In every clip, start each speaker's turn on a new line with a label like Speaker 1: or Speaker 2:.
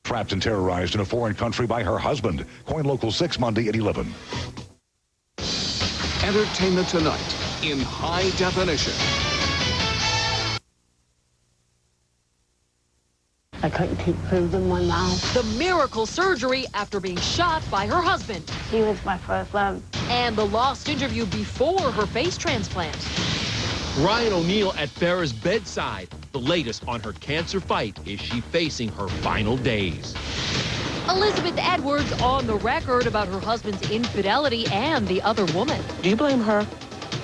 Speaker 1: Trapped and terrorized in a foreign country by her husband. Coin Local 6 Monday at 11.
Speaker 2: Entertainment Tonight in high definition.
Speaker 3: I couldn't keep food in my mouth.
Speaker 4: The miracle surgery after being shot by her husband.
Speaker 3: He was my first love.
Speaker 4: And the lost interview before her face transplant.
Speaker 5: Ryan O'Neal at Farrah's bedside. The latest on her cancer fight. Is she facing her final days?
Speaker 4: Elizabeth Edwards on the record about her husband's infidelity and the other woman.
Speaker 6: Do you blame her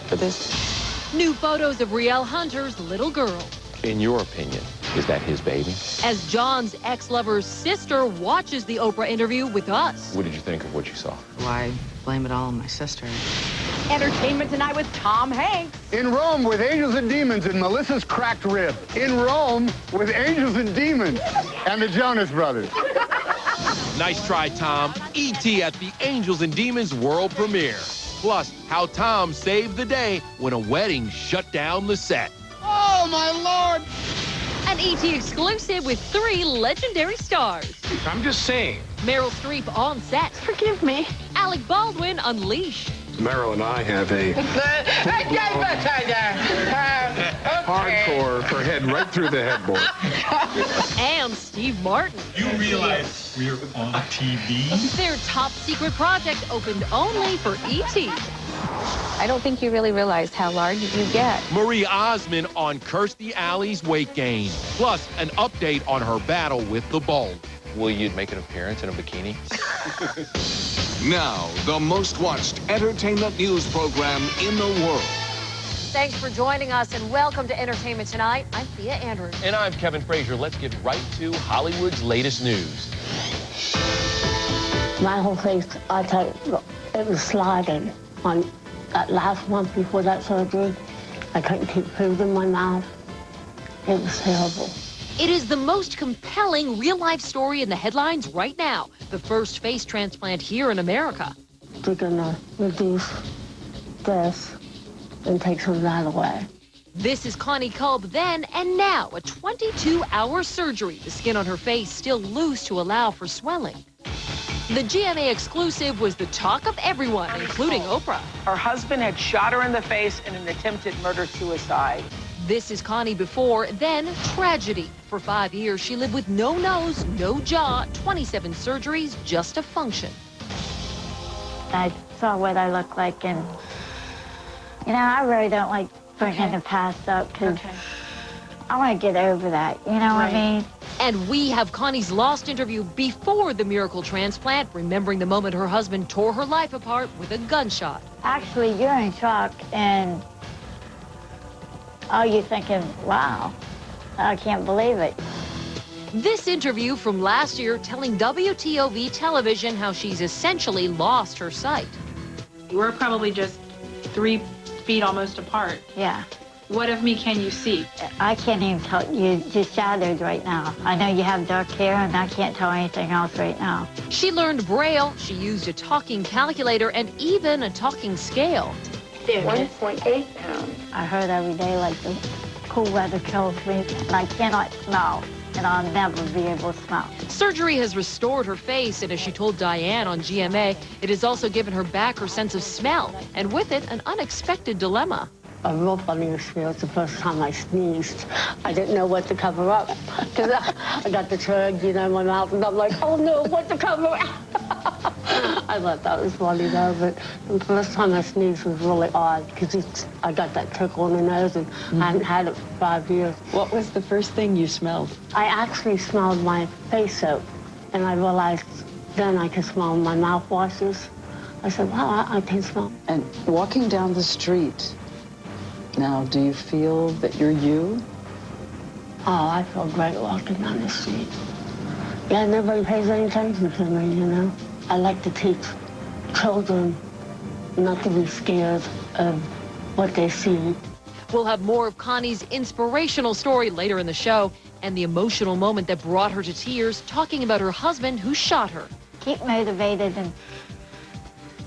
Speaker 6: for this?
Speaker 4: New photos of Rielle Hunter's little girl.
Speaker 7: In your opinion, is that his baby?
Speaker 4: As John's ex-lover's sister watches the Oprah interview with us.
Speaker 7: What did you think of what you saw?
Speaker 6: Why blame it all on my sister?
Speaker 4: Entertainment Tonight with Tom Hanks.
Speaker 8: In Rome with Angels and Demons and Melissa's Cracked Rib. In Rome with Angels and Demons and the Jonas Brothers.
Speaker 5: Nice try, Tom. E.T. at the Angels and Demons world premiere. Plus, how Tom saved the day when a wedding shut down the set.
Speaker 8: Oh, my Lord!
Speaker 4: An E.T. exclusive with 3 legendary stars.
Speaker 8: I'm just saying.
Speaker 4: Meryl Streep on set.
Speaker 3: Forgive me.
Speaker 4: Alec Baldwin unleashed.
Speaker 8: Meryl and I have a hardcore for head right through the headboard.
Speaker 4: And Steve Martin.
Speaker 9: You realize we're on TV?
Speaker 4: Their top secret project opened only for E.T.
Speaker 10: I don't think you really realize how large you get.
Speaker 5: Marie Osmond on Kirstie Alley's weight gain. Plus, an update on her battle with the bulge.
Speaker 7: Will you make an appearance in a bikini?
Speaker 2: Now, the most watched entertainment news program in the world.
Speaker 4: Thanks for joining us and welcome to Entertainment Tonight. I'm Thea Andrews.
Speaker 7: And I'm Kevin Frazier. Let's get right to Hollywood's latest news.
Speaker 3: My whole face, I thought it was sliding. On that last month before that surgery, I couldn't keep food in my mouth. It was terrible.
Speaker 4: It is the most compelling real-life story in the headlines right now. The first face transplant here in America.
Speaker 3: They're gonna reduce this and take some of that away.
Speaker 4: This is Connie Culp then and now, a 22-hour surgery. The skin on her face still loose to allow for swelling. The GMA exclusive was the talk of everyone, including Oprah.
Speaker 6: Her husband had shot her in the face in an attempted murder-suicide.
Speaker 4: This is Connie before, then tragedy. For 5 years, she lived with no nose, no jaw, 27 surgeries just to function.
Speaker 3: I saw what I looked like, and, you know, I really don't like bringing the past up, because I want to get over that, you know what I mean?
Speaker 4: And we have Connie's lost interview before the miracle transplant, remembering the moment her husband tore her life apart with a gunshot.
Speaker 3: Actually, you're in shock, and you're thinking, wow, I can't believe it.
Speaker 4: This interview from last year telling WTOV television how she's essentially lost her sight.
Speaker 11: We're probably just 3 feet almost apart.
Speaker 3: Yeah.
Speaker 11: What of me can you see?
Speaker 3: I can't even tell. You're just shadowed right now. I know you have dark hair, and I can't tell anything else right now.
Speaker 4: She learned Braille, she used a talking calculator, and even a talking scale.
Speaker 3: 1.8 pounds. I heard every day, like, the cool weather kills me, and I cannot smell, and I'll never be able to smell.
Speaker 4: Surgery has restored her face, and as she told Diane on GMA, it has also given her back her sense of smell, and with it, an unexpected dilemma.
Speaker 3: A real funny experience the first time I sneezed. I didn't know what to cover up, because I got the chug, you know, in my mouth, and I'm like, oh no, what to cover up? I thought that was funny though, but the first time I sneezed was really odd, because I got that tickle in the nose, and I hadn't had it for 5 years.
Speaker 6: What was the first thing you smelled?
Speaker 3: I actually smelled my face soap, and I realized then I could smell my mouthwashes. I said, wow, I can smell.
Speaker 6: And walking down the street, now, do you feel that you're you?
Speaker 3: Oh, I feel great walking down the street. Yeah, nobody pays any attention to me, you know. I like to teach children not to be scared of what they see.
Speaker 4: We'll have more of Connie's inspirational story later in the show and the emotional moment that brought her to tears, talking about her husband who shot her.
Speaker 3: Keep motivated and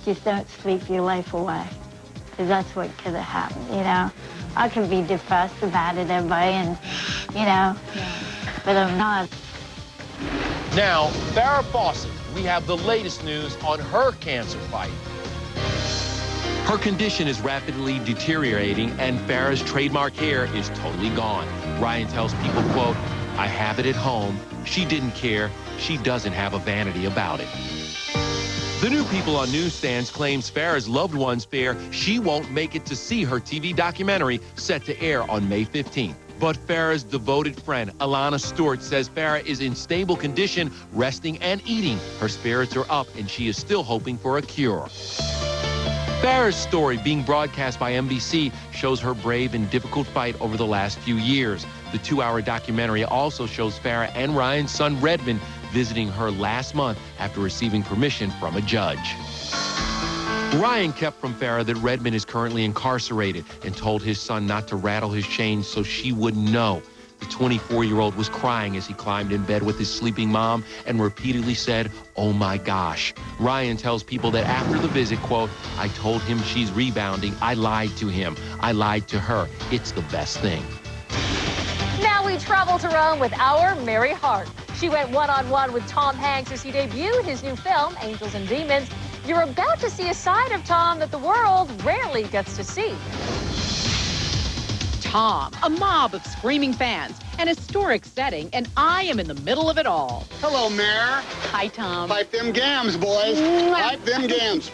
Speaker 3: just don't sleep your life away. Because that's what could have happened, you know. I can be depressed about it, everybody, and, you know, but I'm not.
Speaker 5: Now, Farrah Fawcett, we have the latest news on her cancer fight. Her condition is rapidly deteriorating, and Farrah's trademark hair is totally gone. Ryan tells people, quote, "I have it at home. She didn't care. She doesn't have a vanity about it." The New People on newsstands claims Farrah's loved ones fear she won't make it to see her TV documentary set to air on May 15th. But Farrah's devoted friend, Alana Stewart, says Farrah is in stable condition, resting and eating. Her spirits are up, and she is still hoping for a cure. Farrah's story, being broadcast by NBC, shows her brave and difficult fight over the last few years. The 2-hour documentary also shows Farrah and Ryan's son, Redmond, visiting her last month after receiving permission from a judge. Ryan kept from Farrah that Redmond is currently incarcerated and told his son not to rattle his chains so she wouldn't know. The 24-year-old was crying as he climbed in bed with his sleeping mom and repeatedly said, "Oh my gosh." Ryan tells people that after the visit, quote, "I told him she's rebounding. I lied to him. I lied to her. It's the best thing."
Speaker 4: Now we travel to Rome with our Mary Hart. She went one-on-one with Tom Hanks as he debuted his new film, Angels and Demons. You're about to see a side of Tom that the world rarely gets to see.
Speaker 12: Tom, a mob of screaming fans, an historic setting, and I am in the middle of it all.
Speaker 8: Hello, Mayor.
Speaker 12: Hi, Tom.
Speaker 8: Pipe them gams, boys. Pipe them gams.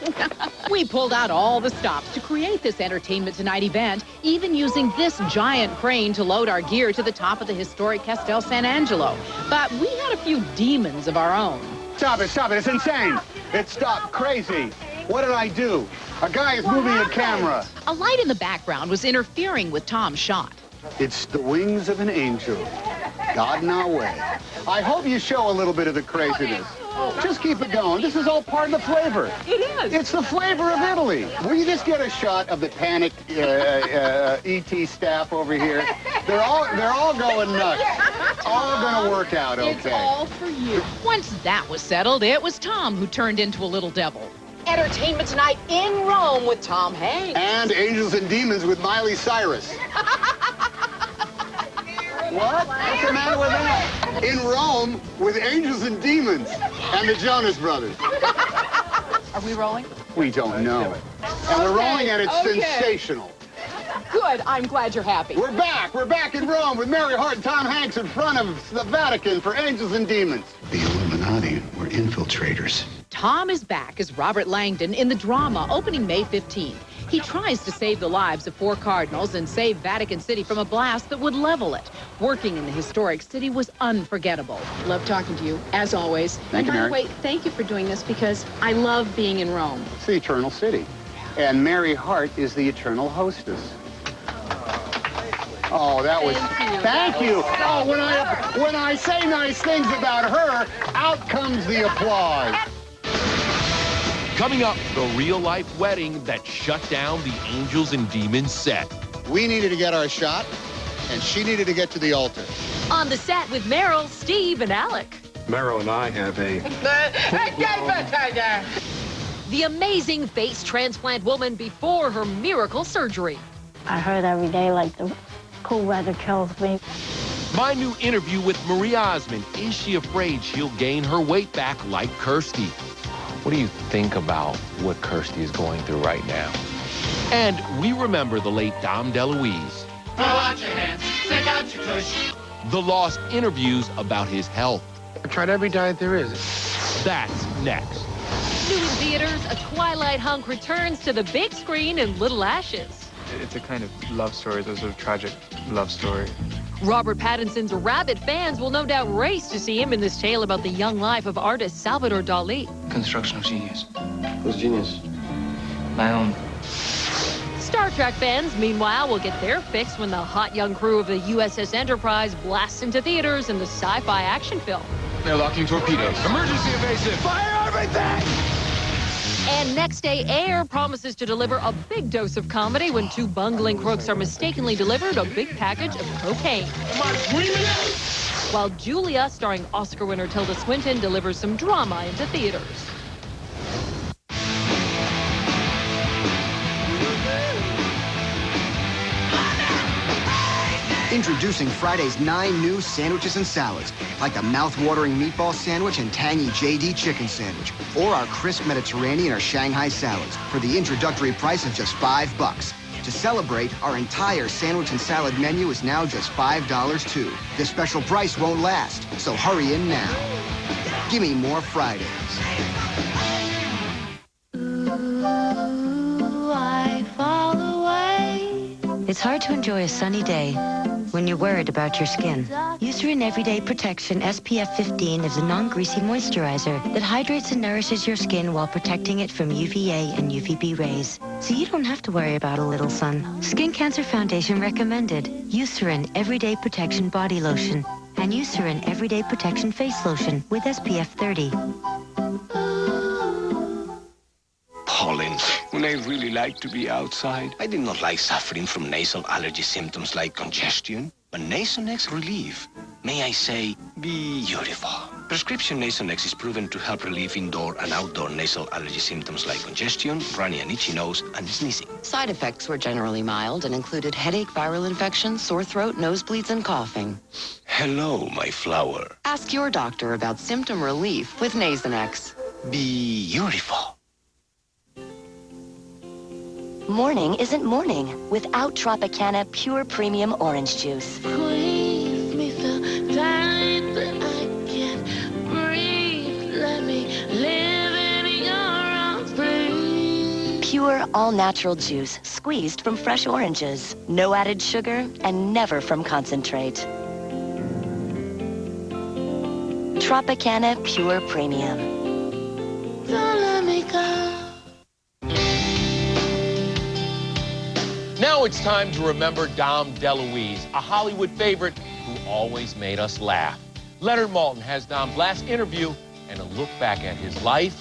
Speaker 12: We pulled out all the stops to create this Entertainment Tonight event, even using this giant crane to load our gear to the top of the historic Castel San Angelo. But we had a few demons of our own.
Speaker 8: Stop it, stop it. It's insane. It's crazy. What did I do? A guy is moving a camera.
Speaker 12: A light in the background was interfering with Tom's shot.
Speaker 8: It's the wings of an angel. God in our way. I hope you show a little bit of the craziness. Just keep it going. This is all part of the flavor.
Speaker 12: It is.
Speaker 8: It's the flavor of Italy. Will you just get a shot of the panicked ET staff over here? They're all going nuts. All gonna work out okay.
Speaker 12: It's all for you. Once that was settled, it was Tom who turned into a little devil. Entertainment Tonight in Rome with Tom Hanks.
Speaker 8: And Angels and Demons with Miley Cyrus. What? What's the matter with that? In Rome with Angels and Demons and the Jonas Brothers.
Speaker 12: Are we rolling?
Speaker 8: We don't know. And we're rolling, and it's sensational.
Speaker 12: Good. I'm glad you're happy.
Speaker 8: We're back. We're back in Rome with Mary Hart and Tom Hanks in front of the Vatican for Angels and Demons.
Speaker 13: The Illuminati were infiltrators.
Speaker 12: Tom is back as Robert Langdon in the drama opening May 15th. He tries to save the lives of 4 cardinals and save Vatican City from a blast that would level it. Working in the historic city was unforgettable.
Speaker 14: Love talking to you, as always.
Speaker 8: Thank you, Mary.
Speaker 14: And by the way, thank you for doing this because I love being in Rome.
Speaker 8: It's the Eternal City. And Mary Hart is the Eternal Hostess. Oh, that was... Thank you. Oh, when I say nice things about her, out comes the applause.
Speaker 5: Coming up, the real-life wedding that shut down the Angels and Demons set.
Speaker 8: We needed to get our shot, and she needed to get to the altar.
Speaker 4: On the set with Meryl, Steve, and Alec.
Speaker 9: Meryl and I have a...
Speaker 4: The amazing face transplant woman before her miracle surgery.
Speaker 3: I heard every day like the cool weather kills me.
Speaker 5: My new interview with Marie Osmond. Is she afraid she'll gain her weight back like Kirsty?
Speaker 7: What do you think about what Kirsty is going through right now?
Speaker 5: And we remember the late Dom DeLuise.
Speaker 15: Throw out your hands, stick out your tush.
Speaker 5: The lost interviews about his health.
Speaker 9: I tried every diet there is.
Speaker 5: That's next.
Speaker 4: New in theaters, a Twilight hunk returns to the big screen in Little Ashes.
Speaker 9: It's a kind of love story. There's a tragic love story.
Speaker 4: Robert Pattinson's rabid fans will no doubt race to see him in this tale about the young life of artist Salvador Dali.
Speaker 9: Construction of genius.
Speaker 13: Who's genius?
Speaker 9: My own.
Speaker 4: Star Trek fans, meanwhile, will get their fix when the hot young crew of the USS Enterprise blasts into theaters in the sci-fi action film.
Speaker 9: They're locking torpedoes.
Speaker 5: Emergency evasive. Fire everything!
Speaker 4: And Next Day Air promises to deliver a big dose of comedy when 2 bungling crooks are mistakenly delivered a big package of cocaine.
Speaker 15: Am I dreaming?
Speaker 4: While Julia, starring Oscar winner Tilda Swinton, delivers some drama into theaters.
Speaker 16: Introducing Friday's 9 new sandwiches and salads, like the mouth-watering meatball sandwich and tangy JD chicken sandwich, or our crisp Mediterranean or Shanghai salads for the introductory price of just $5. To celebrate, our entire sandwich and salad menu is now just $5 too. This special price won't last, so hurry in now. Give me more Fridays.
Speaker 17: It's hard to enjoy a sunny day when you're worried about your skin. Eucerin Everyday Protection SPF 15 is a non-greasy moisturizer that hydrates and nourishes your skin while protecting it from UVA and UVB rays. So you don't have to worry about a little sun. Skin Cancer Foundation recommended Eucerin Everyday Protection Body Lotion and Eucerin Everyday Protection Face Lotion with SPF 30.
Speaker 18: Pollen. When I really like to be outside, I did not like suffering from nasal allergy symptoms like congestion. But Nasonex Relief, may I say, beautiful. Prescription Nasonex is proven to help relieve indoor and outdoor nasal allergy symptoms like congestion, runny and itchy nose, and sneezing.
Speaker 19: Side effects were generally mild and included headache, viral infection, sore throat, nosebleeds, and coughing.
Speaker 18: Hello, my flower.
Speaker 19: Ask your doctor about symptom relief with Nasonex.
Speaker 18: Beautiful.
Speaker 20: Morning isn't morning without Tropicana Pure Premium Orange Juice.
Speaker 15: Squeeze me so tight that I can't breathe. Let me live in your arms, please.
Speaker 20: Pure, all-natural juice squeezed from fresh oranges. No added sugar and never from concentrate. Tropicana Pure Premium.
Speaker 15: Don't let me go.
Speaker 5: Now it's time to remember Dom DeLuise, a Hollywood favorite who always made us laugh. Leonard Maltin has Dom's last interview and a look back at his life,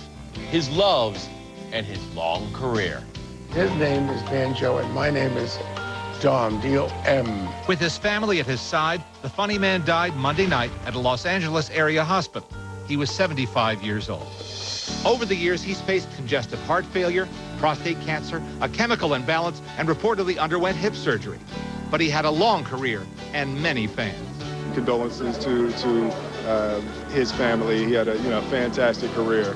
Speaker 5: his loves, and his long career.
Speaker 21: His name is Banjo, and my name is Dom, D-O-M.
Speaker 22: With his family at his side, the funny man died Monday night at a Los Angeles area hospital. He was 75 years old. Over the years, he's faced congestive heart failure, prostate cancer, a chemical imbalance, and reportedly underwent hip surgery. But he had a long career and many fans.
Speaker 9: Condolences to his family. He had a fantastic career.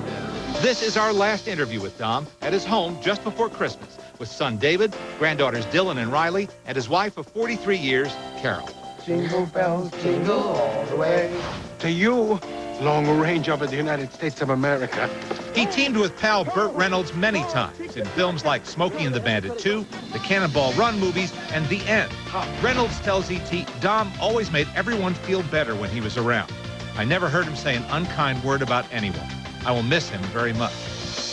Speaker 22: This is our last interview with Dom at his home just before Christmas with son David, granddaughters Dylan and Riley, and his wife of 43 years, Carol.
Speaker 21: Jingle bells, jingle all the way. To you, long range over the United States of America.
Speaker 22: He teamed with pal Burt Reynolds many times in films like Smokey and the Bandit 2, the Cannonball Run movies, and The End. Reynolds tells E.T. Dom always made everyone feel better when he was around. I never heard him say an unkind word about anyone. I will miss him very much.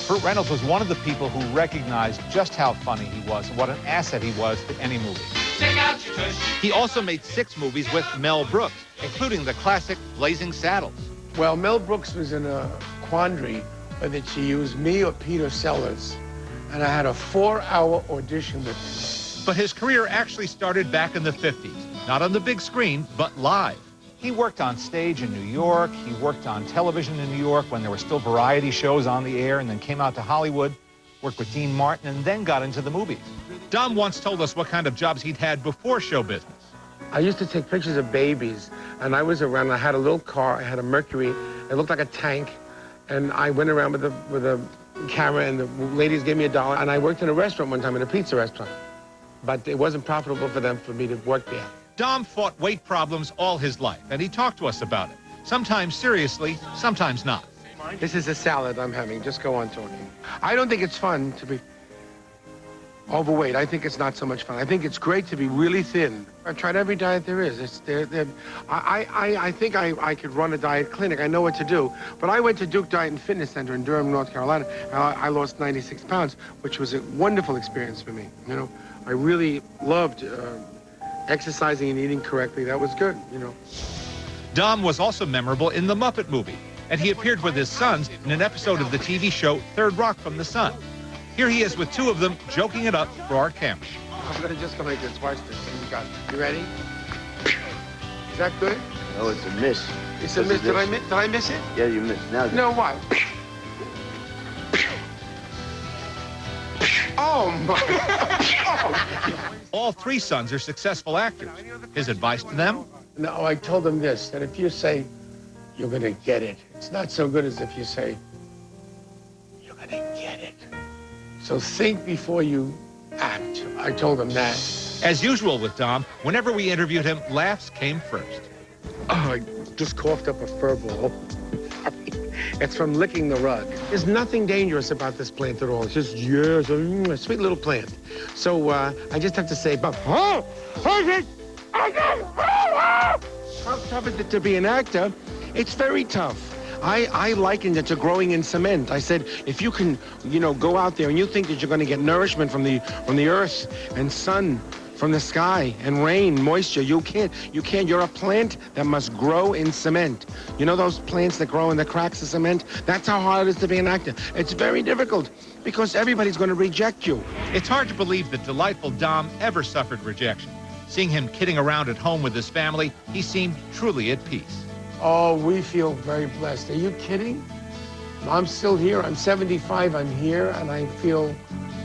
Speaker 22: Burt Reynolds was one of the people who recognized just how funny he was and what an asset he was to any movie.
Speaker 15: Stick out your tush.
Speaker 22: He also made 6 movies with Mel Brooks, including the classic Blazing Saddles.
Speaker 21: Well, Mel Brooks was in a quandary whether she used me or Peter Sellers, and I had a 4-hour audition with him.
Speaker 22: But his career actually started back in the 50s, not on the big screen, but live. He worked on stage in New York. He worked on television in New York when there were still variety shows on the air, and then came out to Hollywood, worked with Dean Martin, and then got into the movies. Dom once told us what kind of jobs he'd had before show business.
Speaker 21: I used to take pictures of babies, and I was around. I had a little car. I had a Mercury. It looked like a tank, and I went around with a camera, and the ladies gave me $1. And I worked in a restaurant one time, in a pizza restaurant, but it wasn't profitable for them for me to work there.
Speaker 22: Dom fought weight problems all his life, and he talked to us about it. Sometimes seriously, sometimes not.
Speaker 21: This is a salad I'm having. Just go on talking. I don't think it's fun to be overweight. I think it's not so much fun. I think it's great to be really thin. I've tried every diet there is. I think I could run a diet clinic. I know what to do. But I went to Duke Diet and Fitness Center in Durham, North Carolina. I lost 96 pounds, which was a wonderful experience for me. You know, I really loved exercising and eating correctly. That was good, you know.
Speaker 22: Dom was also memorable in the Muppet movie, and he appeared with his sons in an episode of the TV show Third Rock from the Sun. Here he is with 2 of them joking it up for our camera.
Speaker 21: I'm just gonna make this. Watch this. You ready? Is that good?
Speaker 13: Oh, it's a miss.
Speaker 21: It's a miss. Did I miss it?
Speaker 13: Yeah, you missed. Now.
Speaker 21: No, why? Oh, my.
Speaker 22: All three sons are successful actors. His advice to them?
Speaker 21: No, I told them this, that if you say, you're going to get it, it's not so good as if you say, you're going to get it. So think before you act. I told them that.
Speaker 22: As usual with Dom, whenever we interviewed him, laughs came first.
Speaker 21: Oh, I just coughed up a fur ball. It's from licking the rug. There's nothing dangerous about this plant at all. It's just, yes, a sweet little plant. So I just have to say, but how tough is it to be an actor? It's very tough. I likened it to growing in cement. I said, if you can, go out there and you think that you're going to get nourishment from the earth and sun, from the sky and rain, moisture, you can't. You're a plant that must grow in cement. You know those plants that grow in the cracks of cement? That's how hard it is to be an actor. It's very difficult because everybody's going to reject you.
Speaker 22: It's hard to believe that delightful Dom ever suffered rejection. Seeing him kidding around at home with his family, he seemed truly at peace.
Speaker 21: Oh, we feel very blessed. Are you kidding? I'm still here. I'm 75. I'm here, and I feel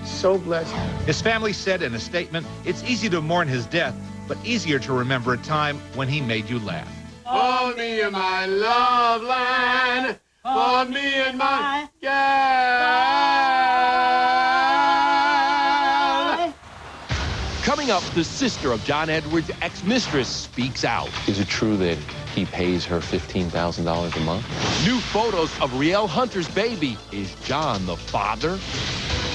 Speaker 21: so blessed.
Speaker 22: His family said in a statement, it's easy to mourn his death, but easier to remember a time when he made you laugh.
Speaker 21: For me and my love line, for me and my gal.
Speaker 5: Coming up, the sister of John Edwards' ex-mistress speaks out.
Speaker 7: Is it true that he pays her $15,000 a month?
Speaker 5: New photos of Rielle Hunter's baby. Is John the father?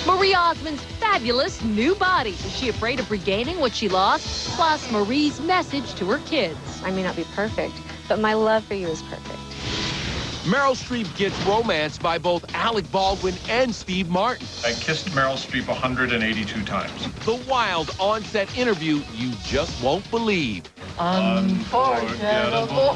Speaker 4: Marie Osmond's fabulous new body. Is she afraid of regaining what she lost? Plus, Marie's message to her kids.
Speaker 1: I may not be perfect, but my love for you is perfect.
Speaker 5: Meryl Streep gets romanced by both Alec Baldwin and Steve Martin.
Speaker 10: I kissed Meryl Streep 182 times.
Speaker 5: The wild on-set interview you just won't believe.
Speaker 21: Unforgettable.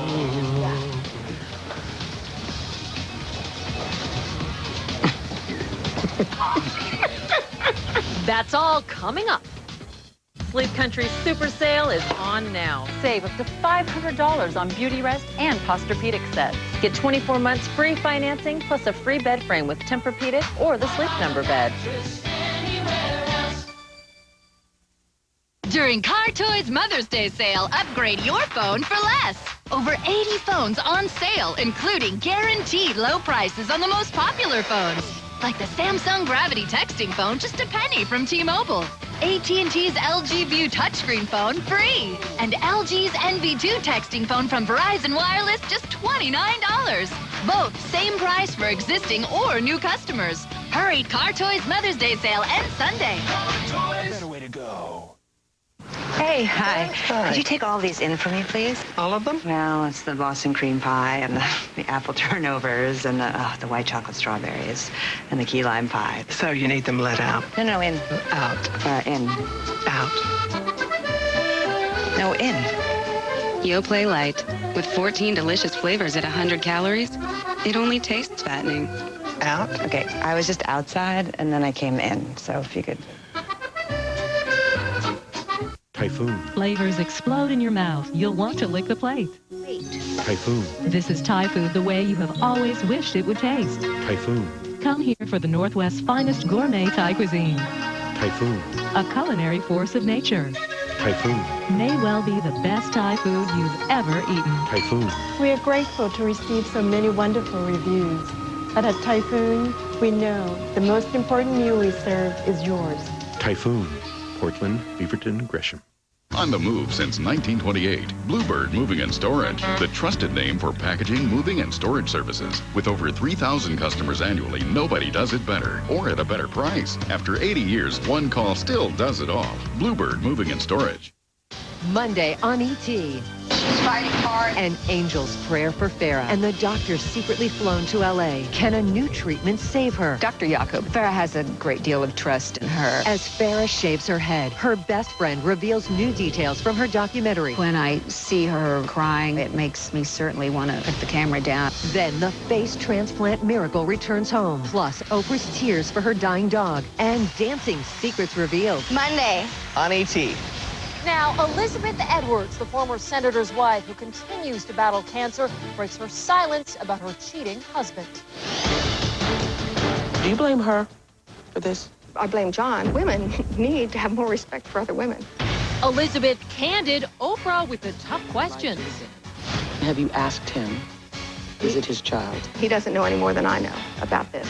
Speaker 4: That's all coming up.
Speaker 12: Sleep Country's super sale is on now. Save up to $500 on Beauty Rest and Posturepedic sets. Get 24 months free financing plus a free bed frame with Tempur-Pedic or the Sleep Number bed.
Speaker 23: During Car Toys Mother's Day sale, upgrade your phone for less. Over 80 phones on sale, including guaranteed low prices on the most popular phones. Like the Samsung Gravity texting phone, just a penny from T-Mobile. AT&T's LG View touchscreen phone, free. And LG's NV2 texting phone from Verizon Wireless, just $29. Both same price for existing or new customers. Hurry, Car Toys Mother's Day sale ends Sunday.
Speaker 18: Better way to go.
Speaker 24: Hey, hi. Could you take all these in for me, please?
Speaker 18: All of them?
Speaker 24: Well, it's the Boston cream pie and the apple turnovers and the white chocolate strawberries and the key lime pie.
Speaker 18: So you need them let out?
Speaker 24: No, in.
Speaker 18: Out.
Speaker 24: In.
Speaker 18: Out.
Speaker 24: No, in.
Speaker 25: Yoplait Light. With 14 delicious flavors at 100 calories, it only tastes fattening.
Speaker 24: Out? Okay, I was just outside and then I came in, so if you could...
Speaker 26: Typhoon.
Speaker 27: Flavors explode in your mouth. You'll want to lick the plate.
Speaker 26: Typhoon.
Speaker 27: This is Thai food the way you have always wished it would taste.
Speaker 26: Typhoon.
Speaker 27: Come here for the Northwest's finest gourmet Thai cuisine.
Speaker 26: Typhoon.
Speaker 27: A culinary force of nature.
Speaker 26: Typhoon.
Speaker 27: May well be the best Thai food you've ever eaten.
Speaker 26: Typhoon.
Speaker 28: We are grateful to receive so many wonderful reviews. But at Typhoon, we know the most important meal we serve is yours.
Speaker 26: Typhoon. Portland, Beaverton, Gresham.
Speaker 29: On the move since 1928, Bluebird Moving and Storage, the trusted name for packaging, moving, and storage services. With over 3,000 customers annually, nobody does it better or at a better price. After 80 years, one call still does it all. Bluebird Moving and Storage.
Speaker 30: Monday on E.T.
Speaker 31: She's fighting hard.
Speaker 30: An angel's prayer for Farah. And the doctor secretly flown to L.A. Can a new treatment save her?
Speaker 31: Dr. Jacob, Farah has a great deal of trust in her.
Speaker 30: As Farah shaves her head, her best friend reveals new details from her documentary.
Speaker 31: When I see her crying, it makes me certainly want to put the camera down.
Speaker 30: Then the face transplant miracle returns home. Plus, Oprah's tears for her dying dog. And dancing secrets revealed.
Speaker 31: Monday
Speaker 18: on E.T.
Speaker 4: Now, Elizabeth Edwards, the former senator's wife who continues to battle cancer, breaks her silence about her cheating husband.
Speaker 18: Do you blame her for this?
Speaker 2: I blame John. Women need to have more respect for other women.
Speaker 4: Elizabeth candid Oprah with the tough questions.
Speaker 3: Have you asked him? Is it his child?
Speaker 2: He doesn't know any more than I know about this.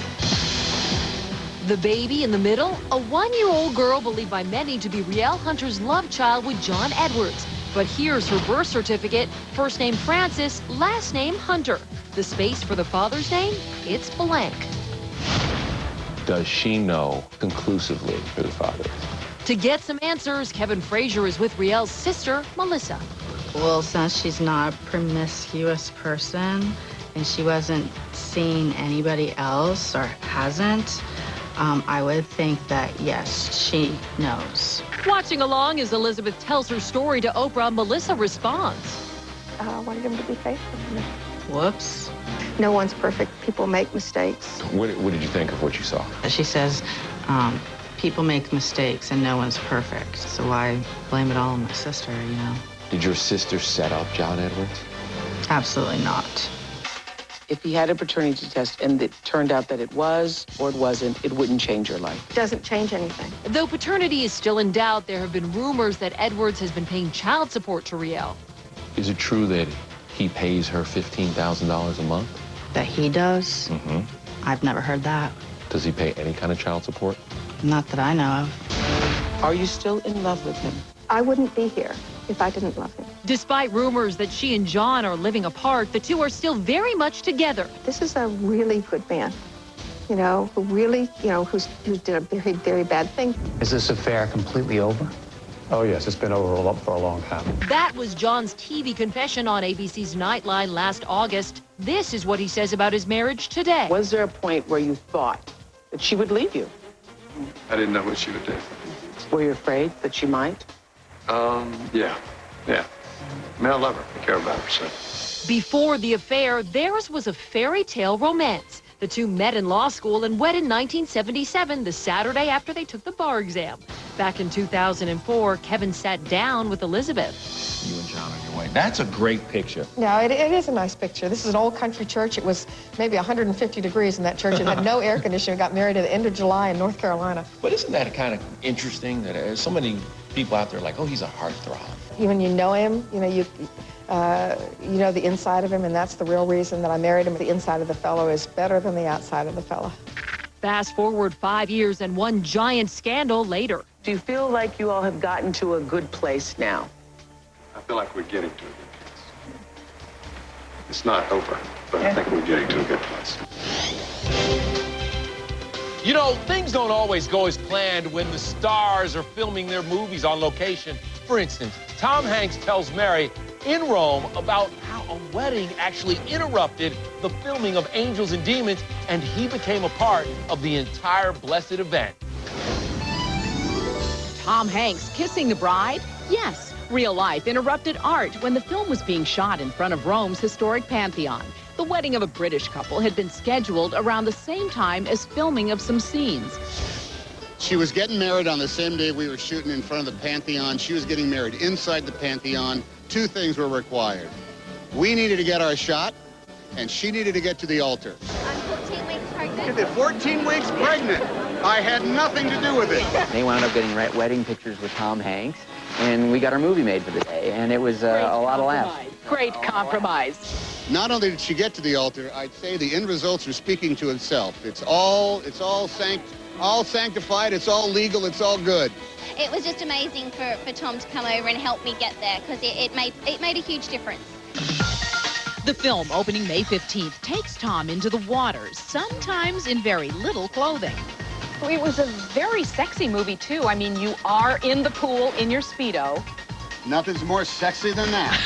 Speaker 4: The baby in the middle, a 1-year-old girl believed by many to be Rielle Hunter's love child with John Edwards. But here's her birth certificate. First name Francis, last name Hunter. The space for the father's name, it's blank.
Speaker 5: Does she know conclusively who the father is?
Speaker 4: To get some answers, Kevin Frazier is with Rielle's sister, Melissa.
Speaker 6: Well, since she's not a promiscuous person and she wasn't seeing anybody else or hasn't, I would think that, yes, she knows.
Speaker 4: Watching along as Elizabeth tells her story to Oprah, Melissa responds.
Speaker 2: I wanted him to be faithful to me.
Speaker 6: Whoops.
Speaker 2: No one's perfect. People make mistakes.
Speaker 5: What did you think of what you saw?
Speaker 6: She says, people make mistakes and no one's perfect. So why blame it all on my sister, you know?
Speaker 5: Did your sister set up John Edwards?
Speaker 6: Absolutely not.
Speaker 3: If he had a paternity test and it turned out that it was or it wasn't, it wouldn't change your life.
Speaker 2: It doesn't change anything.
Speaker 4: Though paternity is still in doubt, there have been rumors that Edwards has been paying child support to Rielle.
Speaker 5: Is it true that he pays her $15,000 a month?
Speaker 6: That he does?
Speaker 5: Mm-hmm.
Speaker 6: I've never heard that.
Speaker 5: Does he pay any kind of child support?
Speaker 6: Not that I know of.
Speaker 3: Are you still in love with him?
Speaker 2: I wouldn't be here if I didn't love him.
Speaker 4: Despite rumors that she and John are living apart, the two are still very much together.
Speaker 2: This is a really good man, you know, who really, you know, who did a very, very bad thing.
Speaker 8: Is this affair completely over?
Speaker 26: Oh, yes, it's been over for a long time.
Speaker 4: That was John's TV confession on ABC's Nightline last August. This is what he says about his marriage today.
Speaker 3: Was there a point where you thought that she would leave you?
Speaker 10: I didn't know what she would do.
Speaker 3: Were you afraid that she might?
Speaker 10: Yeah. I mean, I love her. I care about her, so.
Speaker 4: Before the affair, theirs was a fairy tale romance. The two met in law school and wed in 1977, the Saturday after they took the bar exam. Back in 2004, Kevin sat down with Elizabeth.
Speaker 5: You and John on your way. That's a great picture.
Speaker 2: No, it is a nice picture. This is an old country church. It was maybe 150 degrees in that church. It had no air conditioning. We got married at the end of July in North Carolina.
Speaker 5: But isn't that kind of interesting that there's so many people out there like, oh, he's a heartthrob?
Speaker 2: When you know him, you know, you know the inside of him, and that's the real reason that I married him. The inside of the fellow is better than the outside of the fellow.
Speaker 4: Fast forward 5 years and one giant scandal later.
Speaker 3: Do you feel like you all have gotten to a good place now?
Speaker 10: I feel like we're getting to a good place. It's not over, but I think we're getting to a good place.
Speaker 5: You know, things don't always go as planned when the stars are filming their movies on location. For instance, Tom Hanks tells Mary in Rome about how a wedding actually interrupted the filming of Angels and Demons, and he became a part of the entire blessed event.
Speaker 12: Tom Hanks kissing the bride? Yes. Real life interrupted art when the film was being shot in front of Rome's historic Pantheon. The wedding of a British couple had been scheduled around the same time as filming of some scenes.
Speaker 13: She was getting married on the same day we were shooting in front of the Pantheon. She was getting married inside the Pantheon. Two things were required. We needed to get our shot, and she needed to get to the altar.
Speaker 15: I'm 14 weeks pregnant.
Speaker 13: Look at 14 weeks pregnant. I had nothing to do with it.
Speaker 9: They wound up getting wedding pictures with Tom Hanks, and we got our movie made for the day, and it was a lot of laughs.
Speaker 12: Great compromise.
Speaker 13: Not only did she get to the altar, I'd say the end results are speaking to itself. It's all sanctified, it's all legal, it's all good.
Speaker 15: It was just amazing for Tom to come over and help me get there because it made a huge difference.
Speaker 12: The film, opening May 15th, takes Tom into the waters, sometimes in very little clothing.
Speaker 11: It was a very sexy movie, too. I mean, you are in the pool in your Speedo.
Speaker 13: Nothing's more sexy than that.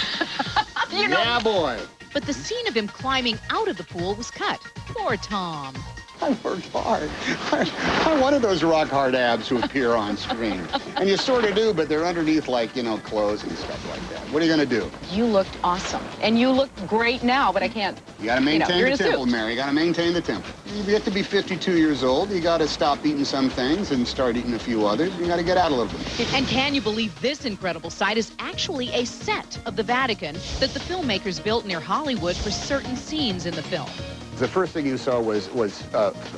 Speaker 13: Yeah, boy.
Speaker 12: But the scene of him climbing out of the pool was cut. Poor Tom.
Speaker 13: I worked hard. I wanted those rock-hard abs to appear on screen. And you sort of do, but they're underneath, like, you know, clothes and stuff like that. What are you going to do?
Speaker 11: You looked awesome. And you look great now, but I can't.
Speaker 13: You got to maintain the temple, Mary. You got to maintain the temple. You get to be 52 years old. You got to stop eating some things and start eating a few others. You got to get out a little bit.
Speaker 12: And can you believe this incredible site is actually a set of the Vatican that the filmmakers built near Hollywood for certain scenes in the film?
Speaker 13: The first thing you saw was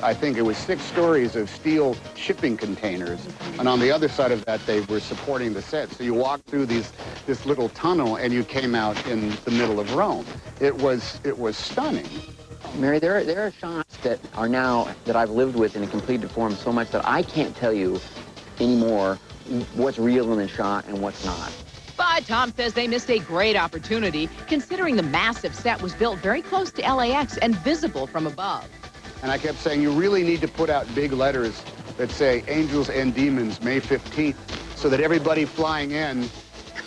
Speaker 13: I think it was 6 stories of steel shipping containers, and on the other side of that, they were supporting the set. So you walked through this little tunnel, and you came out in the middle of Rome. It was stunning.
Speaker 9: Mary, there are shots that are now, that I've lived with in a completed form so much that I can't tell you anymore what's real in the shot and what's not.
Speaker 12: But Tom says they missed a great opportunity, considering the massive set was built very close to LAX and visible from above.
Speaker 13: And I kept saying, you really need to put out big letters that say Angels and Demons, May 15th, so that everybody flying in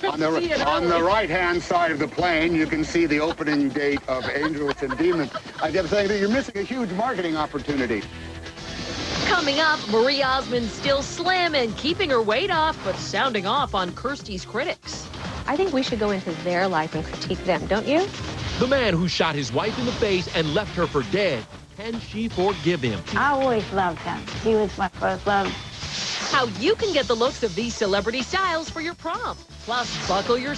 Speaker 13: on the right-hand side of the plane, you can see the opening date of Angels and Demons. I kept saying that you're missing a huge marketing opportunity.
Speaker 4: Coming up, Marie Osmond's still slamming, keeping her weight off, but sounding off on Kirsty's critics.
Speaker 1: I think we should go into their life and critique them, don't you?
Speaker 5: The man who shot his wife in the face and left her for dead. Can she forgive him?
Speaker 7: I always loved him. He was my first love.
Speaker 4: How you can get the looks of these celebrity styles for your prom. Plus, buckle your